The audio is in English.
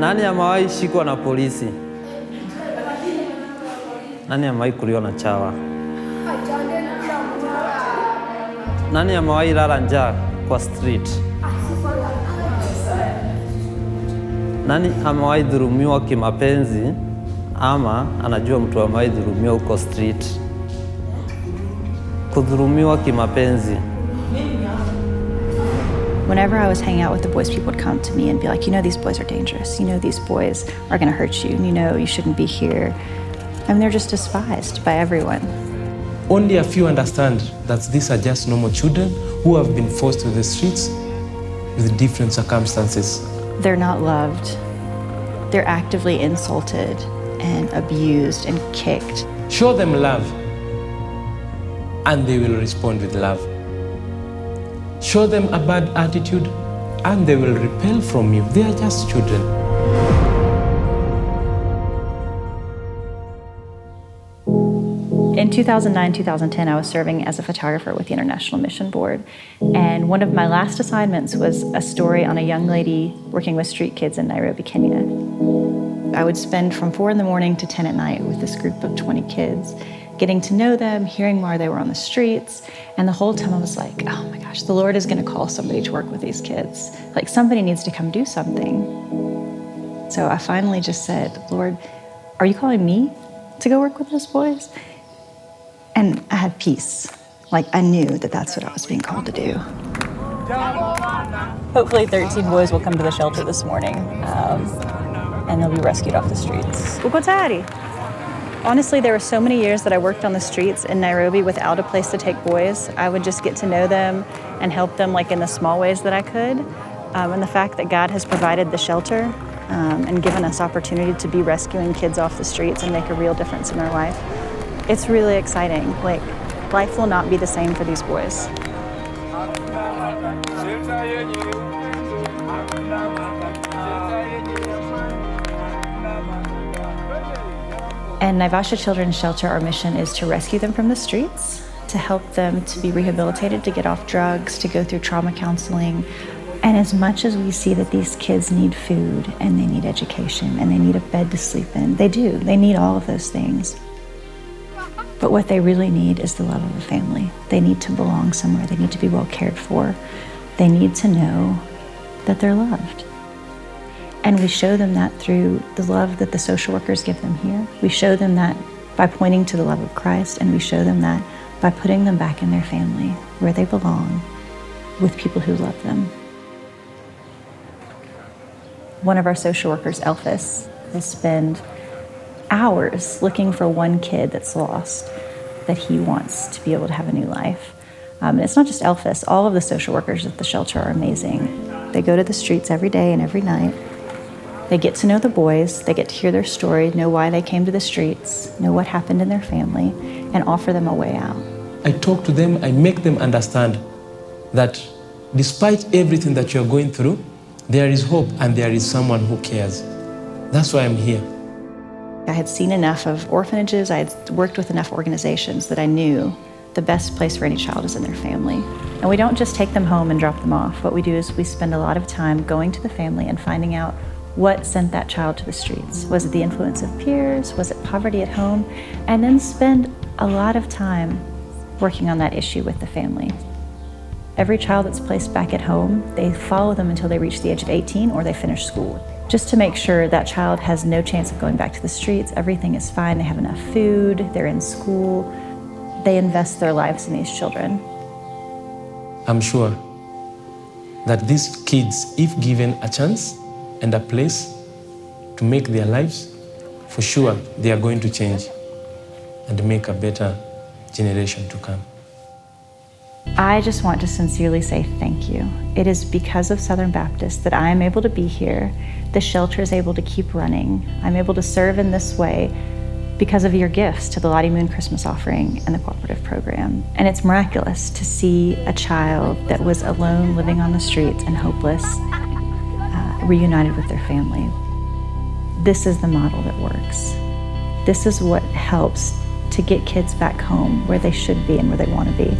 Nani amewahi shikwa na polisi? Nani amewahi kuliwa na chawa? Nani amewahi lala njaa kwa street? Nani amewahi dhulumiwa kimapenzi ama anajua mtu amewahi dhulumiwa huko street? Kudhulumiwa kimapenzi. Whenever I was hanging out with the boys, people would come to me and be like, you know, these boys are dangerous. You know, these boys are going to hurt you. You know, you shouldn't be here. I mean, they're just despised by everyone. Only a few understand that these are just normal children who have been forced to the streets with different circumstances. They're not loved. They're actively insulted and abused and kicked. Show them love, and they will respond with love. Show them a bad attitude, and they will repel from you. They are just children. In 2009-2010, I was serving as a photographer with the International Mission Board, and one of my last assignments was a story on a young lady working with street kids in Nairobi, Kenya. I would spend from 4 in the morning to 10 at night with this group of 20 kids, getting to know them, hearing why they were on the streets, and the whole time I was like, oh my gosh, the Lord is going to call somebody to work with these kids. Like, somebody needs to come do something. So I finally just said, Lord, are you calling me to go work with those boys? And I had peace. Like, I knew that that's what I was being called to do. Hopefully 13 boys will come to the shelter this morning, and they'll be rescued off the streets. Ukotari. Honestly, there were so many years that I worked on the streets in Nairobi without a place to take boys. I would just get to know them and help them like in the small ways that I could. And the fact that God has provided the shelter and given us opportunity to be rescuing kids off the streets and make a real difference in their life, it's really exciting. Like, life will not be the same for these boys. And Naivasha Children's Shelter, our mission is to rescue them from the streets, to help them to be rehabilitated, to get off drugs, to go through trauma counseling. And as much as we see that these kids need food and they need education and they need a bed to sleep in, they do. They need all of those things. But what they really need is the love of a family. They need to belong somewhere. They need to be well cared for. They need to know that they're loved. And we show them that through the love that the social workers give them here. We show them that by pointing to the love of Christ, and we show them that by putting them back in their family, where they belong, with people who love them. One of our social workers, Elphys, will spend hours looking for one kid that's lost, that he wants to be able to have a new life. And it's not just Elphys. All of the social workers at the shelter are amazing. They go to the streets every day and every night. They get to know the boys, they get to hear their story, know why they came to the streets, know what happened in their family, and offer them a way out. I talk to them, I make them understand that despite everything that you're going through, there is hope and there is someone who cares. That's why I'm here. I had seen enough of orphanages, I had worked with enough organizations that I knew the best place for any child is in their family. And we don't just take them home and drop them off. What we do is we spend a lot of time going to the family and finding out what sent that child to the streets. Was it the influence of peers? Was it poverty at home? And then spend a lot of time working on that issue with the family. Every child that's placed back at home, they follow them until they reach the age of 18 or they finish school, just to make sure that child has no chance of going back to the streets. Everything is fine, they have enough food, they're in school. They invest their lives in these children. I'm sure that these kids, if given a chance and a place to make their lives, for sure they are going to change and make a better generation to come. I just want to sincerely say thank you. It is because of Southern Baptist that I am able to be here. The shelter is able to keep running. I'm able to serve in this way because of your gifts to the Lottie Moon Christmas offering and the cooperative program. And it's miraculous to see a child that was alone, living on the streets and hopeless, reunited with their family. This is the model that works. This is what helps to get kids back home where they should be and where they want to be.